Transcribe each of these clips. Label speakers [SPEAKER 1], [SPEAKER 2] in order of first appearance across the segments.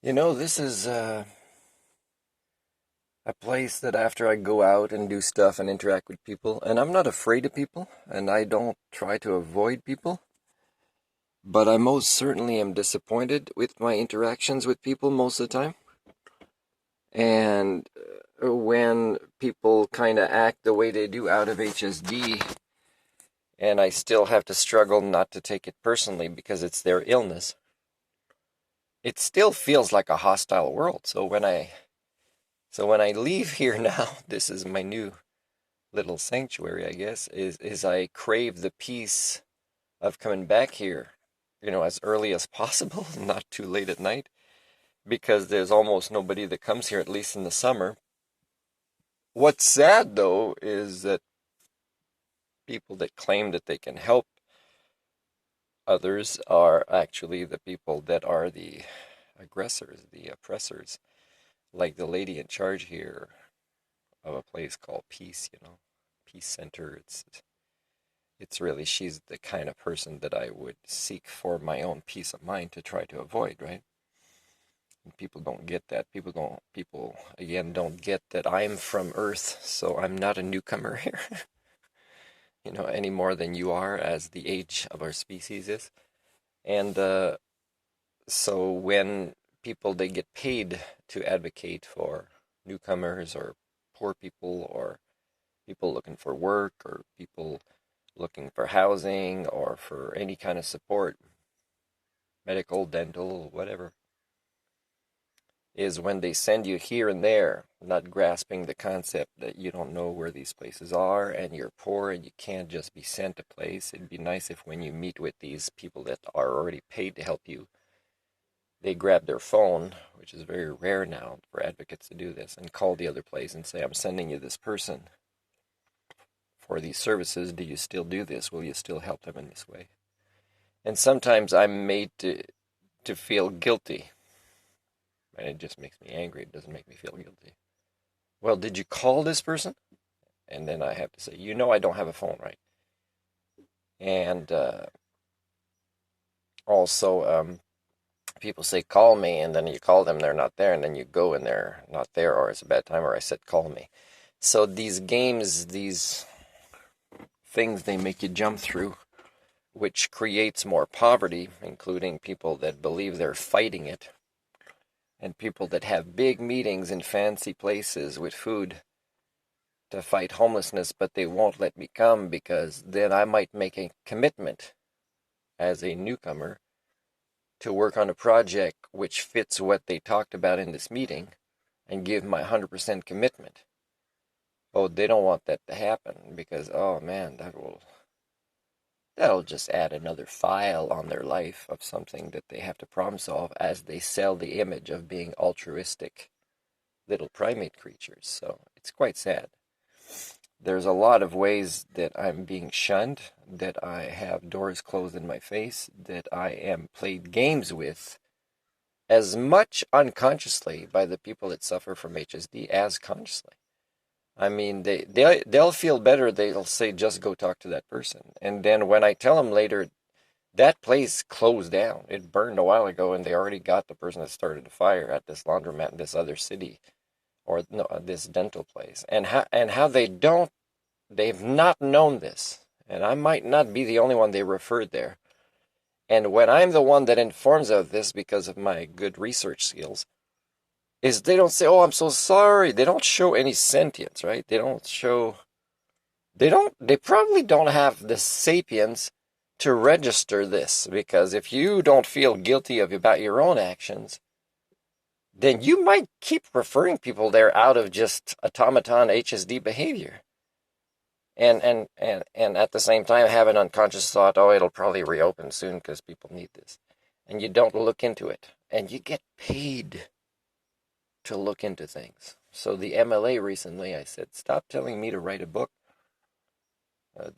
[SPEAKER 1] This is a place that after I go out and do stuff and interact with people, and I'm not afraid of people, and I don't try to avoid people, but I most certainly am disappointed with my interactions with people most of the time. And when people kind of act the way they do out of HSD, and I still have to struggle not to take it personally because it's their illness, it still feels like a hostile world. So when I leave here now, this is my new little sanctuary, I guess, is I crave the peace of coming back here, as early as possible, not too late at night, because there's almost nobody that comes here, at least in the summer. What's sad though is that people that claim that they can help others are actually the people that are the aggressors, the oppressors, like the lady in charge here of a place called Peace Center. It's really, she's the kind of person that I would seek for my own peace of mind to try to avoid, right? And people don't get that. People again don't get that I'm from Earth, so I'm not a newcomer here, any more than you are as the age of our species is. And so when people, they get paid to advocate for newcomers or poor people or people looking for work or people looking for housing or for any kind of support, medical, dental, whatever, is when they send you here and there, not grasping the concept that you don't know where these places are and you're poor and you can't just be sent a place. It'd be nice if when you meet with these people that are already paid to help you, they grab their phone, which is very rare now for advocates to do this, and call the other place and say, I'm sending you this person for these services. Do you still do this? Will you still help them in this way? And sometimes I'm made to feel guilty. And it just makes me angry. It doesn't make me feel guilty. Well, did you call this person? And then I have to say, I don't have a phone, right? And also, people say, call me, and then you call them, they're not there, and then you go and they're not there, or it's a bad time, or I said, call me. So these games, these things they make you jump through, which creates more poverty, including people that believe they're fighting it, and people that have big meetings in fancy places with food to fight homelessness, but they won't let me come because then I might make a commitment as a newcomer to work on a project which fits what they talked about in this meeting and give my 100% commitment. Oh, they don't want that to happen because, oh man, that'll just add another file on their life of something that they have to problem solve as they sell the image of being altruistic little primate creatures. So it's quite sad. There's a lot of ways that I'm being shunned, that I have doors closed in my face, that I am played games with as much unconsciously by the people that suffer from HSD as consciously. I mean, they'll feel better. They'll say, just go talk to that person. And then when I tell them later, that place closed down. It burned a while ago, and they already got the person that started the fire at this laundromat in this other city, or no, this dental place. And how they've not known this. And I might not be the only one they referred there. And when I'm the one that informs of this because of my good research skills, is they don't say, "Oh, I'm so sorry." They don't show any sentience, right? They probably don't have the sapiens to register this, because if you don't feel guilty about your own actions, then you might keep referring people there out of just automaton HSD behavior. And at the same time have an unconscious thought, oh, it'll probably reopen soon because people need this. And you don't look into it. And you get paid to look into things. So the MLA recently, I said, stop telling me to write a book.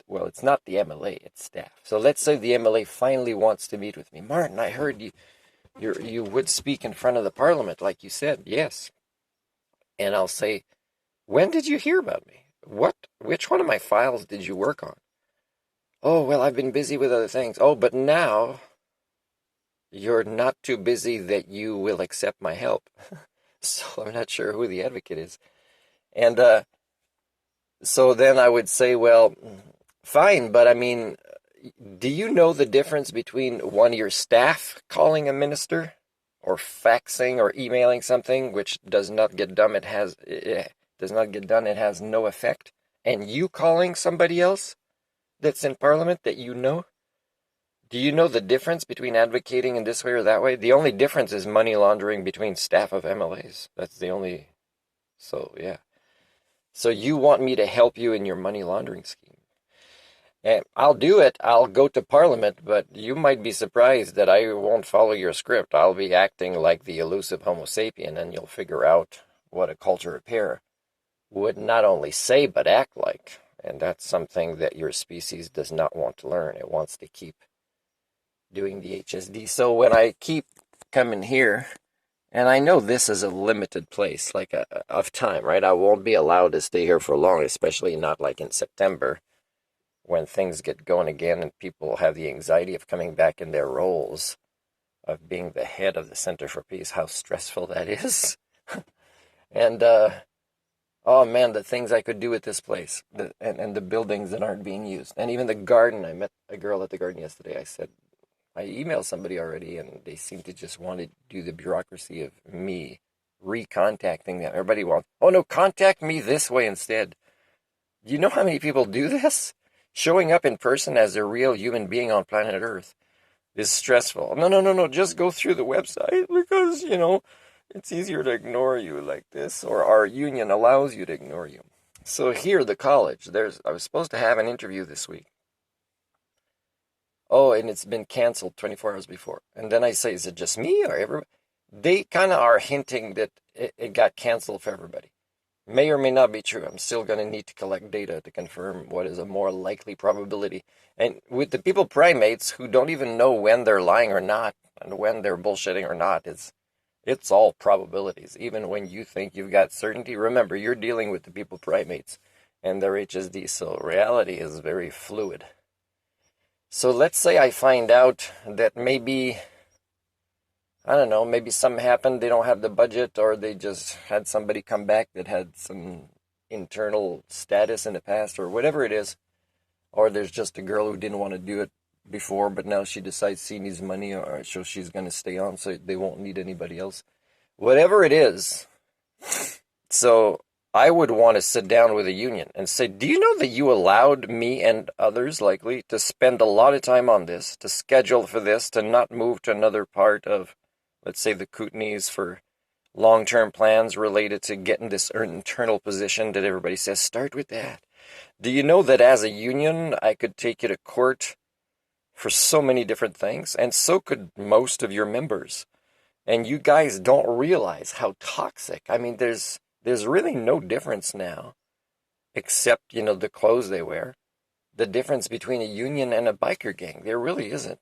[SPEAKER 1] Well, it's not the MLA, it's staff. So let's say the MLA finally wants to meet with me. Martin, I heard you would speak in front of the parliament, like you said. Yes. And I'll say, when did you hear about me? Which one of my files did you work on? Oh, well, I've been busy with other things. Oh, but now you're not too busy that you will accept my help. So I'm not sure who the advocate is. And so then I would say, well, fine, but I mean, do you know the difference between one of your staff calling a minister or faxing or emailing something which does not get done, it does not get done, it has no effect, and you calling somebody else that's in parliament that you know? Do you know the difference between advocating in this way or that way? The only difference is money laundering between staff of MLAs. That's the only. So, yeah. So you want me to help you in your money laundering scheme? And I'll do it. I'll go to Parliament, but you might be surprised that I won't follow your script. I'll be acting like the elusive Homo sapien, and you'll figure out what a culture repair would not only say but act like. And that's something that your species does not want to learn. It wants to keep doing the HSD. So when I keep coming here, and I know this is a limited place, like of time, right? I won't be allowed to stay here for long, especially not like in September when things get going again and people have the anxiety of coming back in their roles of being the head of the Center for Peace, how stressful that is. And, oh man, the things I could do with this place and the buildings that aren't being used. And even the garden. I met a girl at the garden yesterday. I said, I emailed somebody already, and they seem to just want to do the bureaucracy of me recontacting them. Everybody wants, oh no, contact me this way instead. Do you know how many people do this? Showing up in person as a real human being on planet Earth is stressful. No, no, no, no, just go through the website because, it's easier to ignore you like this, or our union allows you to ignore you. So here, the college, I was supposed to have an interview this week. Oh, and it's been canceled 24 hours before. And then I say, is it just me or everybody? They kind of are hinting that it got canceled for everybody. May or may not be true. I'm still going to need to collect data to confirm what is a more likely probability. And with the people primates who don't even know when they're lying or not, and when they're bullshitting or not, it's all probabilities. Even when you think you've got certainty, remember, you're dealing with the people primates and their HSD, so reality is very fluid. So let's say I find out that maybe, I don't know, maybe something happened, they don't have the budget, or they just had somebody come back that had some internal status in the past, or whatever it is, or there's just a girl who didn't want to do it before, but now she decides she needs money, or so she's going to stay on, so they won't need anybody else. Whatever it is, so I would want to sit down with a union and say, do you know that you allowed me and others likely to spend a lot of time on this, to schedule for this, to not move to another part of, let's say, the Kootenays for long-term plans related to getting this internal position that everybody says, start with that. Do you know that as a union, I could take you to court for so many different things, and so could most of your members. And you guys don't realize how toxic. I mean, there's really no difference now, except, the clothes they wear. The difference between a union and a biker gang, there really isn't.